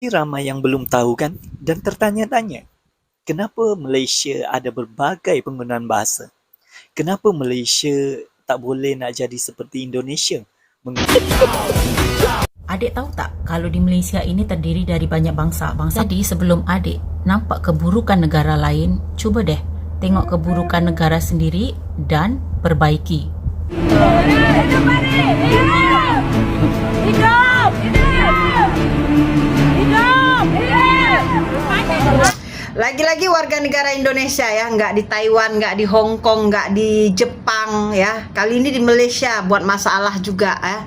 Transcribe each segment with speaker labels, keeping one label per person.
Speaker 1: Ramai yang belum tahu kan dan tertanya-tanya, kenapa Malaysia ada berbagai penggunaan bahasa? Kenapa Malaysia tak boleh nak jadi seperti Indonesia?
Speaker 2: Adik tahu tak kalau di Malaysia ini terdiri dari banyak bangsa. Jadi sebelum adik nampak keburukan negara lain, cuba deh tengok keburukan negara sendiri dan perbaiki.
Speaker 3: Lagi-lagi warga negara Indonesia ya, nggak di Taiwan, nggak di Hong Kong, nggak di Jepang ya. Kali ini di Malaysia buat masalah juga ya.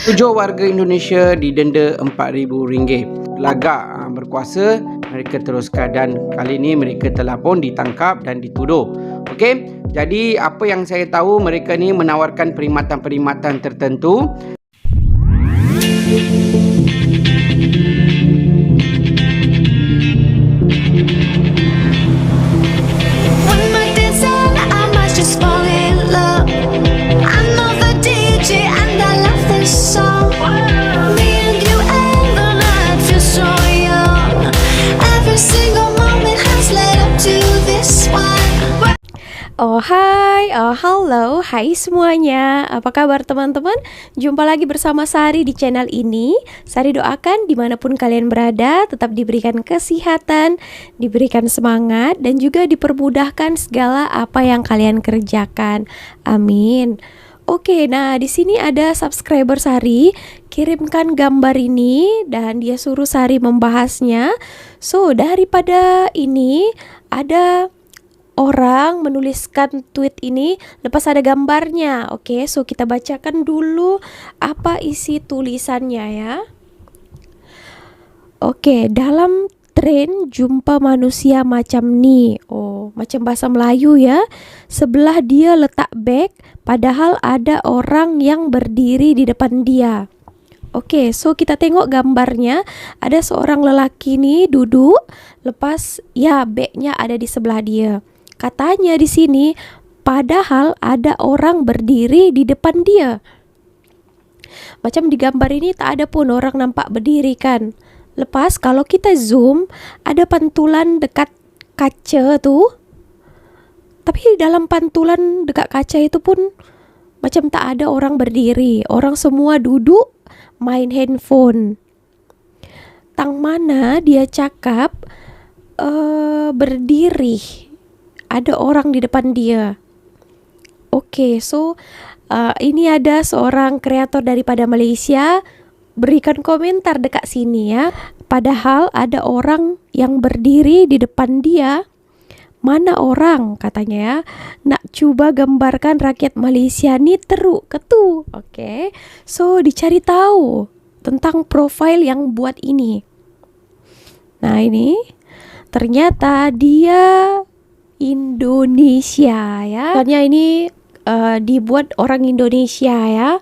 Speaker 4: 7 warga Indonesia didenda RM4,000. Lagak berkuasa, mereka teruskan dan kali ini mereka telah pun ditangkap dan dituduh. Okey, jadi apa yang saya tahu, mereka ni menawarkan perkhidmatan-perkhidmatan tertentu.
Speaker 5: One night dancing, I might just fall in love. I know the DJ and I love this song. Me and you and the night feel so young. Every single moment has led up to this one.
Speaker 6: Oh hai, halo, hai semuanya. Apa kabar teman-teman? Jumpa lagi bersama Sari di channel ini. Sari doakan dimanapun kalian berada tetap diberikan kesehatan, diberikan semangat, dan juga dipermudahkan segala apa yang kalian kerjakan. Amin. Oke, nah di sini ada subscriber Sari kirimkan gambar ini dan dia suruh Sari membahasnya. So daripada ini ada orang menuliskan tweet ini lepas ada gambarnya. Oke, so kita bacakan dulu apa isi tulisannya ya. Oke, dalam tren jumpa manusia macam ni. Oh, macam bahasa Melayu ya. Sebelah dia letak beg padahal ada orang yang berdiri di depan dia. Oke, so kita tengok gambarnya. Ada seorang lelaki nih duduk, lepas ya bagnya ada di sebelah dia. Katanya di sini, padahal ada orang berdiri di depan dia. Macam di gambar ini tak ada pun orang nampak berdiri kan. Lepas kalau kita zoom, ada pantulan dekat kaca tu. Tapi dalam pantulan dekat kaca itu pun macam tak ada orang berdiri. Orang semua duduk main handphone. Tang mana dia cakap berdiri. Ada orang di depan dia. Oke, so ini ada seorang kreator daripada Malaysia berikan komentar dekat sini ya. Padahal ada orang yang berdiri di depan dia. Mana orang katanya ya. Nak cuba gambarkan rakyat Malaysia ni teruk ketu. Oke, so dicari tahu tentang profil yang buat ini. Nah ini ternyata dia Indonesia ya. Soalnya ini dibuat orang Indonesia ya.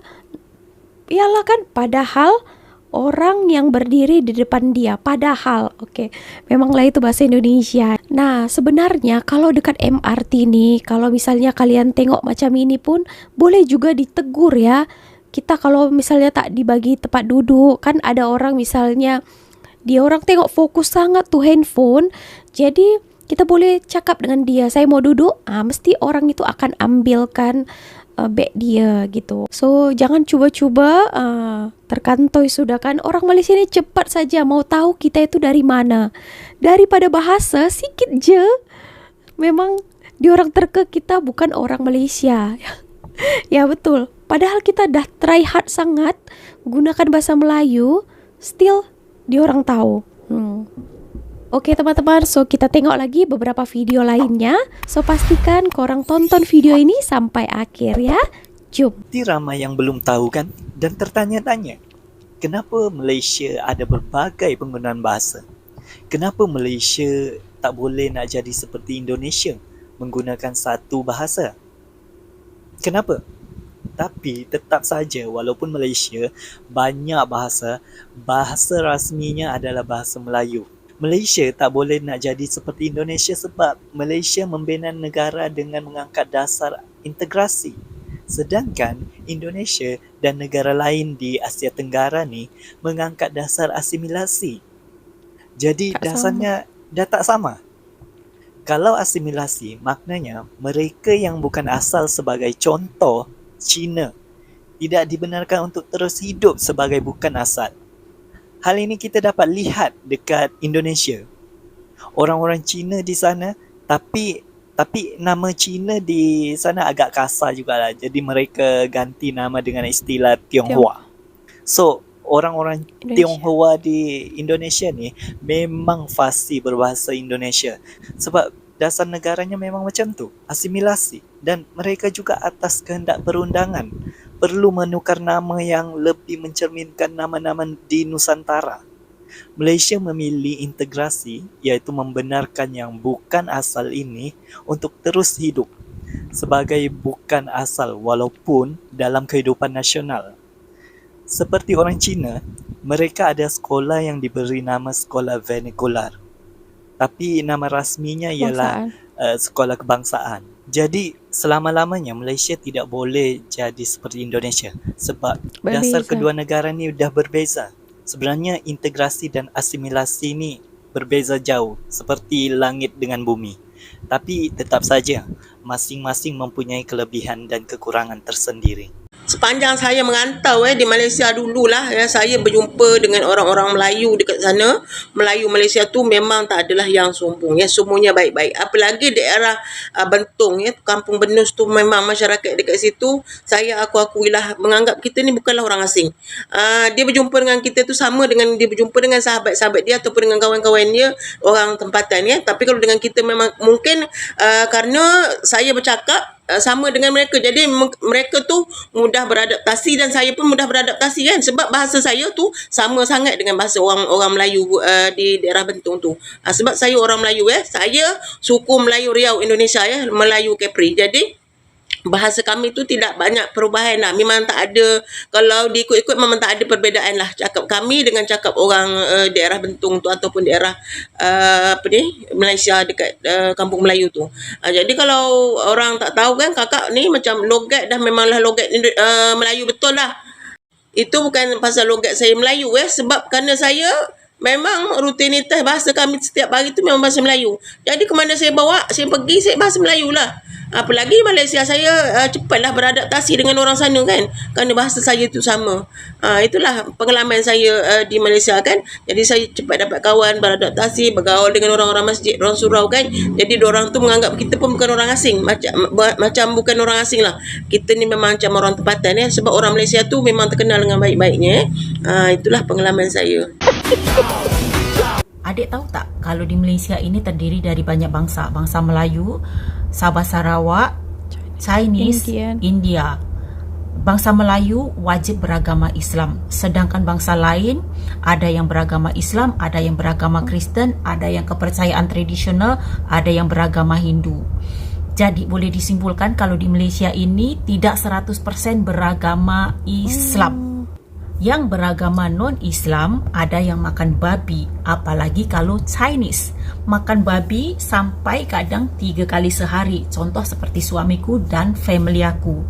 Speaker 6: Iyalah kan, padahal orang yang berdiri di depan dia. Padahal, oke, memanglah itu bahasa Indonesia. Nah, sebenarnya kalau dekat MRT nih, kalau misalnya kalian tengok macam ini pun boleh juga ditegur ya. Kita kalau misalnya tak dibagi tempat duduk, kan ada orang misalnya dia orang tengok fokus sangat tuh handphone. Jadi kita boleh cakap dengan dia, saya mau duduk, mesti orang itu akan ambilkan beg dia gitu. So jangan cuba-cuba terkantoi sudah kan. Orang Malaysia ni cepat saja mau tahu kita itu dari mana. Daripada bahasa sikit je, memang diorang terke kita bukan orang Malaysia. Ya betul. Padahal kita dah try hard sangat gunakan bahasa Melayu, still diorang tahu. Oke teman-teman, so kita tengok lagi beberapa video lainnya. So pastikan korang tonton video ini sampai akhir ya. Jom.
Speaker 1: Ramai yang belum tahu kan dan tertanya-tanya, kenapa Malaysia ada berbagai penggunaan bahasa? Kenapa Malaysia tak boleh nak jadi seperti Indonesia menggunakan satu bahasa? Kenapa? Tapi tetap saja walaupun Malaysia banyak bahasa, bahasa rasminya adalah bahasa Melayu. Malaysia tak boleh nak jadi seperti Indonesia sebab Malaysia membina negara dengan mengangkat dasar integrasi. Sedangkan Indonesia dan negara lain di Asia Tenggara ni mengangkat dasar asimilasi. Jadi
Speaker 6: Tak
Speaker 1: dasarnya dah tak sama. Kalau asimilasi, maknanya mereka yang bukan asal sebagai contoh Cina tidak dibenarkan untuk terus hidup sebagai bukan asal. Hal ini kita dapat lihat dekat Indonesia. Orang-orang Cina di sana, tapi nama Cina di sana agak kasar jugalah. Jadi mereka ganti nama dengan istilah Tionghoa. So, orang-orang
Speaker 6: Indonesia.
Speaker 1: Tionghoa di Indonesia ni memang fasih berbahasa Indonesia. Sebab dasar negaranya memang macam tu, asimilasi. Dan mereka juga atas kehendak perundangan perlu menukar nama yang lebih mencerminkan nama-nama di Nusantara. Malaysia memilih integrasi, iaitu membenarkan yang bukan asal ini untuk terus hidup sebagai bukan asal walaupun dalam kehidupan nasional. Seperti orang Cina, mereka ada sekolah yang diberi nama sekolah vernacular. Tapi nama rasminya ialah sekolah kebangsaan. Jadi selama-lamanya Malaysia tidak boleh jadi seperti Indonesia sebab dasar
Speaker 6: Berbeza.
Speaker 1: kedua negara ni dah berbeza. Sebenarnya integrasi dan asimilasi ni berbeza jauh seperti langit dengan bumi. Tapi tetap saja masing-masing mempunyai kelebihan dan kekurangan tersendiri.
Speaker 7: Sepanjang saya merantau di Malaysia dululah saya berjumpa dengan orang-orang Melayu dekat sana. Melayu Malaysia tu memang tak adalah yang sombong, semuanya baik-baik. Apalagi daerah Bentong Kampung Benus tu, memang masyarakat dekat situ saya akuilah menganggap kita ni bukanlah orang asing. Dia berjumpa dengan kita tu sama dengan dia berjumpa dengan sahabat-sahabat dia ataupun dengan kawan-kawan dia orang tempatan Tapi kalau dengan kita memang mungkin kerana saya bercakap sama dengan mereka, jadi mereka tu mudah beradaptasi dan saya pun mudah beradaptasi sebab bahasa saya tu sama sangat dengan bahasa orang Melayu di daerah Bentong tu. Sebab saya orang Melayu saya suku Melayu Riau Indonesia Melayu Kepri. Jadi bahasa kami tu tidak banyak perubahan memang tak ada, kalau diikut-ikut memang tak ada perbezaan cakap kami dengan cakap orang daerah Bentong tu ataupun daerah Malaysia dekat Kampung Melayu tu. Jadi kalau orang tak tahu kakak ni macam logat dah memanglah logat Melayu betul lah. Itu bukan pasal logat saya Melayu sebab kerana saya memang rutinitas bahasa kami setiap hari tu memang bahasa Melayu. Jadi ke mana saya bawa, saya pergi, saya bahasa Melayu lah. Apalagi Malaysia saya cepatlah beradaptasi dengan orang sana kerana bahasa saya tu sama. Itulah pengalaman saya di Malaysia Jadi saya cepat dapat kawan, beradaptasi, bergaul dengan orang-orang masjid, orang surau Jadi diorang tu menganggap kita pun bukan orang asing, macam bukan orang asing lah. Kita ni memang macam orang tempatan sebab orang Malaysia tu memang terkenal dengan baik-baiknya. Itulah pengalaman saya.
Speaker 2: Adik tahu tak kalau di Malaysia ini terdiri dari banyak bangsa. Bangsa Melayu, Sabah Sarawak, Chinese, India. Bangsa Melayu wajib beragama Islam. Sedangkan bangsa lain ada yang beragama Islam, ada yang beragama Kristen, ada yang kepercayaan tradisional, ada yang beragama Hindu. Jadi boleh disimpulkan kalau di Malaysia ini tidak 100% beragama Islam. Yang beragama non-Islam ada yang makan babi, apalagi kalau Chinese. Makan babi sampai kadang 3 kali sehari. Contoh seperti suamiku dan family aku.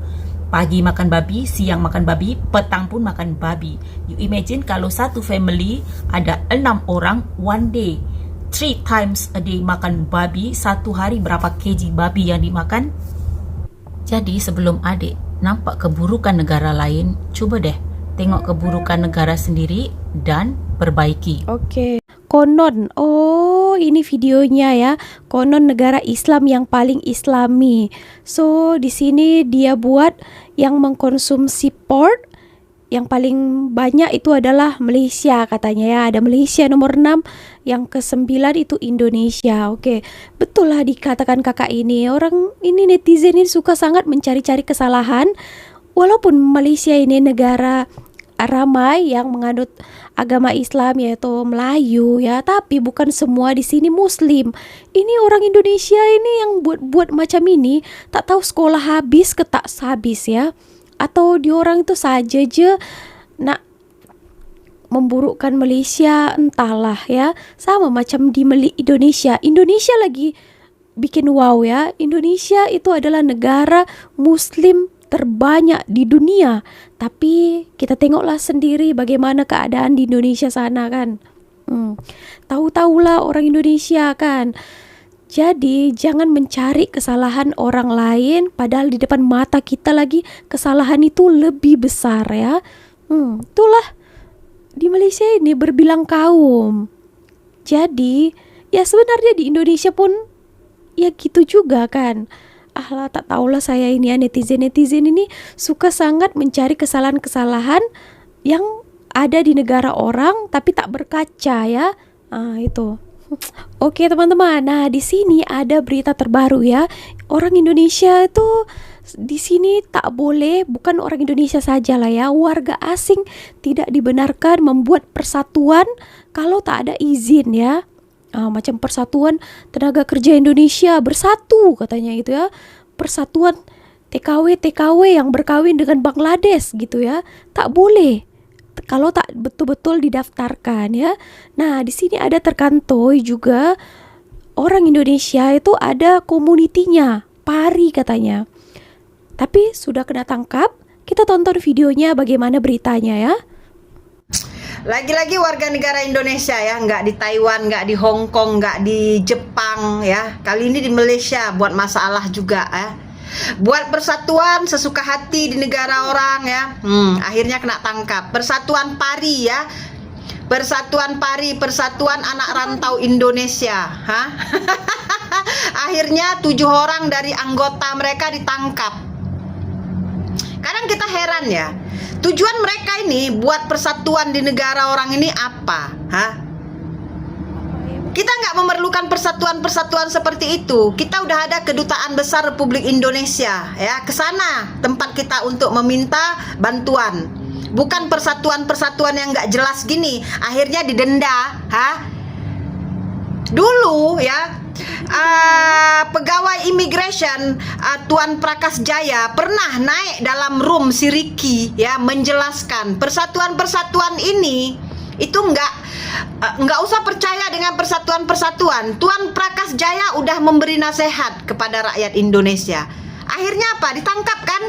Speaker 2: Pagi makan babi, siang makan babi, petang pun makan babi. You imagine kalau satu family ada 6 orang, one day 3 times a day makan babi, satu hari berapa kg babi yang dimakan? Jadi sebelum adik nampak keburukan negara lain, cuba deh tengok keburukan negara sendiri dan perbaiki.
Speaker 6: Okey. Konon, ini videonya ya. Konon negara Islam yang paling Islami. So di sini dia buat yang mengkonsumsi pork yang paling banyak itu adalah Malaysia katanya ya. Ada Malaysia nomor 6, yang ke-9 itu Indonesia. Okey, betul lah dikatakan kakak ini. Orang ini netizen ini suka sangat mencari-cari kesalahan. Walaupun Malaysia ini negara ramai yang menganut agama Islam yaitu Melayu ya, tapi bukan semua di sini Muslim. Ini orang Indonesia ini yang buat macam ini, tak tahu sekolah habis ke tak habis ya, atau diorang itu saja je nak memburukkan Malaysia, entahlah ya. Sama macam di Indonesia. Indonesia lagi bikin wow ya. Indonesia itu adalah negara Muslim terbanyak di dunia. Tapi kita tengoklah sendiri bagaimana keadaan di Indonesia sana kan. Tahu-tahulah orang Indonesia kan. Jadi jangan mencari kesalahan orang lain padahal di depan mata kita lagi kesalahan itu lebih besar ya. Itulah di Malaysia ini berbilang kaum. Jadi ya sebenarnya di Indonesia pun ya gitu juga kan. Lah tak tahulah saya ini ya, netizen ini suka sangat mencari kesalahan-kesalahan yang ada di negara orang tapi tak berkaca ya. Itu. Oke teman-teman, nah di sini ada berita terbaru ya. Orang Indonesia itu di sini tak boleh, bukan orang Indonesia saja lah ya, warga asing tidak dibenarkan membuat persatuan kalau tak ada izin ya. Macam Persatuan Tenaga Kerja Indonesia Bersatu katanya itu ya. Persatuan TKW yang berkawin dengan Bangladesh gitu ya. Tak boleh kalau tak betul-betul didaftarkan ya. Nah, di sini ada terkantoi juga orang Indonesia itu ada komunitinya, PARI katanya. Tapi sudah kena tangkap. Kita tonton videonya bagaimana beritanya ya.
Speaker 3: Lagi-lagi warga negara Indonesia ya, nggak di Taiwan, nggak di Hong Kong, nggak di Jepang ya. Kali ini di Malaysia buat masalah juga ya. Buat persatuan sesuka hati di negara orang ya. Akhirnya kena tangkap. Persatuan PARI ya. Persatuan PARI, Persatuan Anak Rantau Indonesia. Akhirnya 7 orang dari anggota mereka ditangkap. Kadang kita heran ya. Tujuan mereka ini buat persatuan di negara orang ini apa? Kita nggak memerlukan persatuan-persatuan seperti itu. Kita udah ada Kedutaan Besar Republik Indonesia ya, ke sana tempat kita untuk meminta bantuan. Bukan persatuan-persatuan yang nggak jelas gini, akhirnya didenda. Dulu ya, pegawai immigration Tuan Prakas Jaya pernah naik dalam room si Ricky ya, menjelaskan persatuan-persatuan ini itu nggak usah percaya dengan persatuan-persatuan. Tuan Prakas Jaya udah memberi nasihat kepada rakyat Indonesia. Akhirnya apa? Ditangkap kan?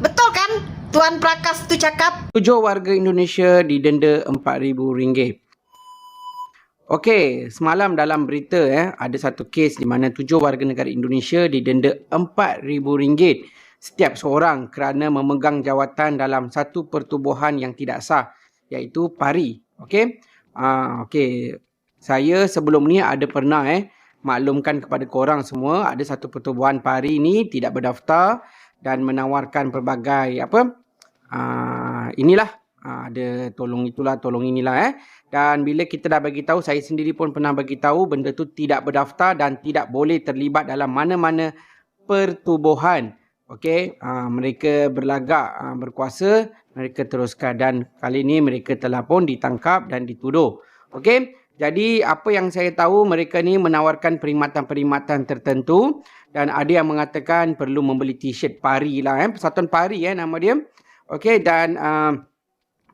Speaker 3: Betul kan? Tuan Prakas itu cakap.
Speaker 4: 7 warga Indonesia didenda RM4,000. Okey, semalam dalam berita ada satu kes di mana 7 warga negara Indonesia didenda RM4,000 setiap seorang kerana memegang jawatan dalam satu pertubuhan yang tidak sah, iaitu PARI. Okey. Okey. Saya sebelum ni ada pernah maklumkan kepada korang semua, ada satu pertubuhan PARI ni tidak berdaftar dan menawarkan pelbagai inilah ada tolong itulah, tolong inilah Dan bila kita dah bagi tahu, saya sendiri pun pernah bagi tahu benda tu tidak berdaftar dan tidak boleh terlibat dalam mana-mana pertubuhan. Okey, mereka berlagak berkuasa, mereka teruskan dan kali ini mereka telah pun ditangkap dan dituduh. Okey, jadi apa yang saya tahu, mereka ni menawarkan perkhidmatan-perkhidmatan tertentu dan ada yang mengatakan perlu membeli t-shirt PARI lah Persatuan PARI nama dia. Okey, dan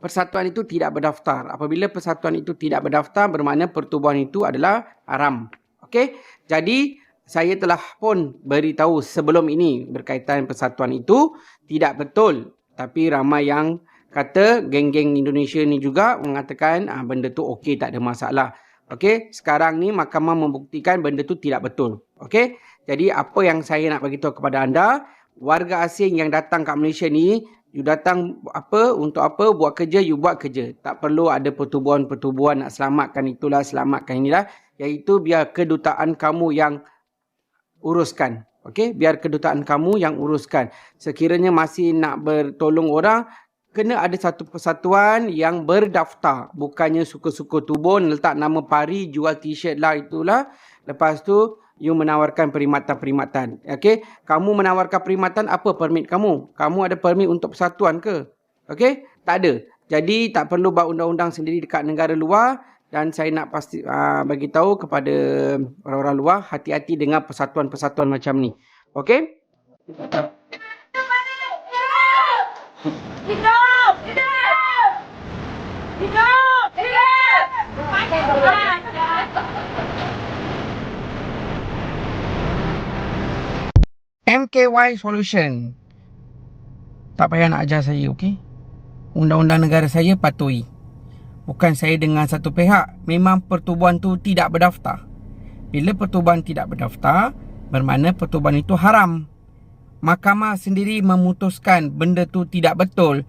Speaker 4: persatuan itu tidak berdaftar. Apabila persatuan itu tidak berdaftar, bermakna pertubuhan itu adalah haram. Okey, jadi saya telah pun beritahu sebelum ini berkaitan persatuan itu tidak betul. Tapi ramai yang kata, geng-geng Indonesia ni juga mengatakan benda tu okey, tak ada masalah. Okey, sekarang ni mahkamah membuktikan benda tu tidak betul. Okey, jadi apa yang saya nak bagi tahu kepada anda, warga asing yang datang kat Malaysia ni, you datang untuk apa, buat kerja, you buat kerja. Tak perlu ada pertubuhan-pertubuhan nak selamatkan itulah, selamatkan inilah. Iaitu biar kedutaan kamu yang uruskan. Okey, biar kedutaan kamu yang uruskan. Sekiranya masih nak bertolong orang, kena ada satu persatuan yang berdaftar. Bukannya suka-suka tubun, letak nama PARI, jual t-shirt lah itulah. Lepas tu, you menawarkan perkhidmatan-perkhidmatan. Okey, kamu menawarkan perkhidmatan, apa permit kamu? Kamu ada permit untuk persatuan ke? Okey, tak ada. Jadi tak perlu buat undang-undang sendiri dekat negara luar dan saya nak pasti bagi tahu kepada orang-orang luar, hati-hati dengan persatuan-persatuan macam ni. Okey? MKY Solution. Tak payah nak ajar saya, okey? Undang-undang negara saya patuhi. Bukan saya dengan satu pihak. Memang pertubuhan tu tidak berdaftar. Bila pertubuhan tidak berdaftar, bermakna pertubuhan itu haram. Mahkamah sendiri memutuskan benda tu tidak betul.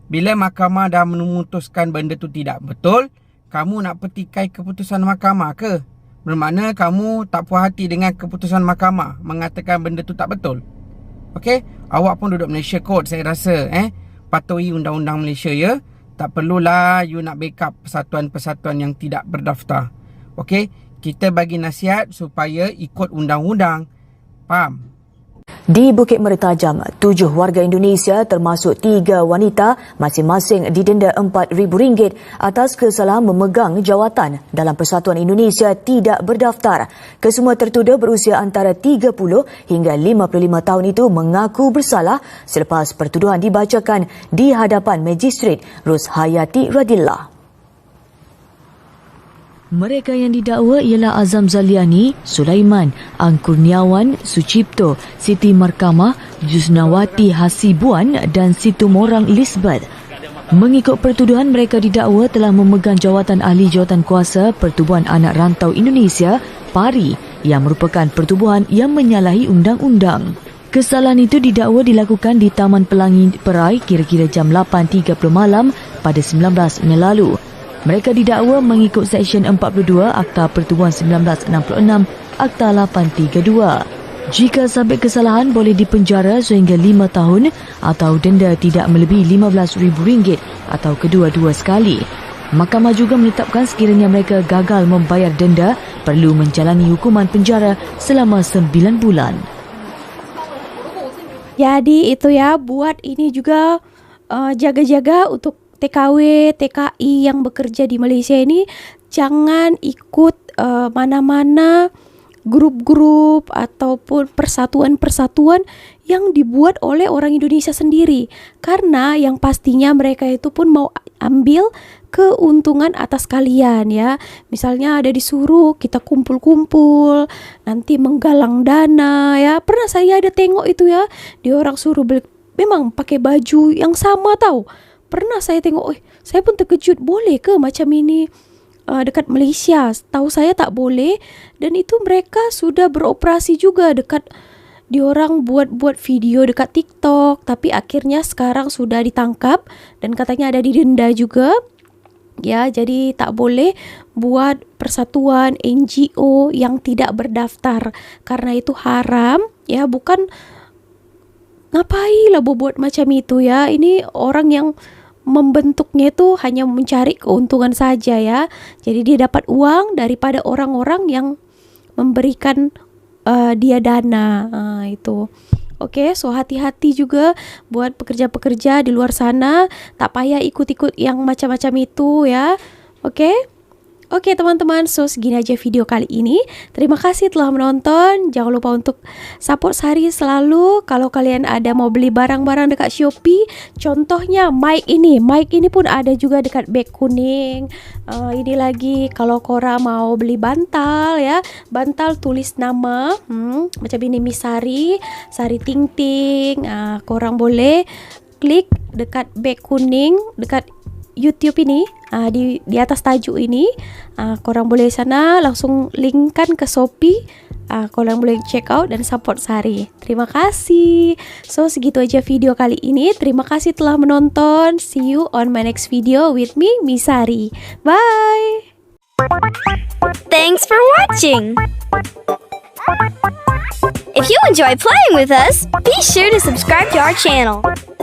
Speaker 4: Bila mahkamah dah memutuskan benda tu tidak betul, kamu nak petikai keputusan mahkamah ke? Bermakna kamu tak puas hati dengan keputusan mahkamah mengatakan benda tu tak betul. Okey, awak pun duduk Malaysia kot, saya rasa patuhi undang-undang Malaysia ya. Tak perlulah you nak backup persatuan-persatuan yang tidak berdaftar. Okey, kita bagi nasihat supaya ikut undang-undang. Faham?
Speaker 8: Di Bukit Mertajam, 7 warga Indonesia termasuk 3 wanita masing-masing didenda RM4,000 atas kesalahan memegang jawatan dalam Persatuan Indonesia tidak berdaftar. Kesemua tertuduh berusia antara 30 hingga 55 tahun itu mengaku bersalah selepas pertuduhan dibacakan di hadapan Magistrate Rushayati Radillah. Mereka yang didakwa ialah Azam Zaliani, Sulaiman, Angkurniawan, Sucipto, Siti Markamah, Jusnawati Hasibuan dan Situmorang Lisbeth. Mengikut pertuduhan, mereka didakwa telah memegang jawatan ahli jawatan kuasa Pertubuhan Anak Rantau Indonesia, PARI, yang merupakan pertubuhan yang menyalahi undang-undang. Kesalahan itu didakwa dilakukan di Taman Pelangi Perai kira-kira jam 8.30 malam pada 19 Mei lalu. Mereka didakwa mengikut Seksyen 42 Akta Pertubuhan 1966, Akta 832. Jika sabit kesalahan, boleh dipenjara sehingga 5 tahun atau denda tidak melebihi RM15,000 atau kedua-dua sekali. Mahkamah juga menetapkan sekiranya mereka gagal membayar denda, perlu menjalani hukuman penjara selama 9 bulan.
Speaker 6: Jadi itu ya, buat ini juga jaga-jaga untuk TKW, TKI yang bekerja di Malaysia ini, jangan ikut mana-mana grup-grup ataupun persatuan-persatuan yang dibuat oleh orang Indonesia sendiri. Karena yang pastinya mereka itu pun mau ambil keuntungan atas kalian ya. Misalnya ada disuruh kita kumpul-kumpul, nanti menggalang dana ya. Pernah saya ada tengok itu ya, dia orang suruh beli, memang pakai baju yang sama tahu. Pernah saya tengok, saya pun terkejut, boleh ke macam ini dekat Malaysia? Tahu saya tak boleh. Dan itu mereka sudah beroperasi juga dekat, diorang buat video dekat TikTok. Tapi akhirnya sekarang sudah ditangkap dan katanya ada didenda juga. Ya, jadi tak boleh buat persatuan NGO yang tidak berdaftar. Karena itu haram, ya bukan ngapain lah buat macam itu ya. Ini orang yang membentuknya itu hanya mencari keuntungan saja ya. Jadi dia dapat uang daripada orang-orang yang memberikan dia dana itu. Oke, so hati-hati juga buat pekerja-pekerja di luar sana. Tak payah ikut-ikut yang macam-macam itu ya. Oke teman-teman, so segini aja video kali ini. Terima kasih telah menonton. Jangan lupa untuk support Sari selalu. Kalau kalian ada mau beli barang-barang dekat Shopee, contohnya mic ini pun ada juga dekat beg kuning. Ini lagi kalau korang mau beli bantal ya, bantal tulis nama macam ini, Miss Sari, Sari Ting Ting. Korang boleh klik dekat beg kuning dekat YouTube ini, di atas tajuk ini, korang boleh sana langsung linkkan ke Shopee. Korang boleh check out dan support Sari. Terima kasih. So segitu aja video kali ini. Terima kasih telah menonton. See you on my next video with me, Miss Sari. Bye.
Speaker 5: Thanks for watching. If you enjoy playing with us, be sure to subscribe to our channel.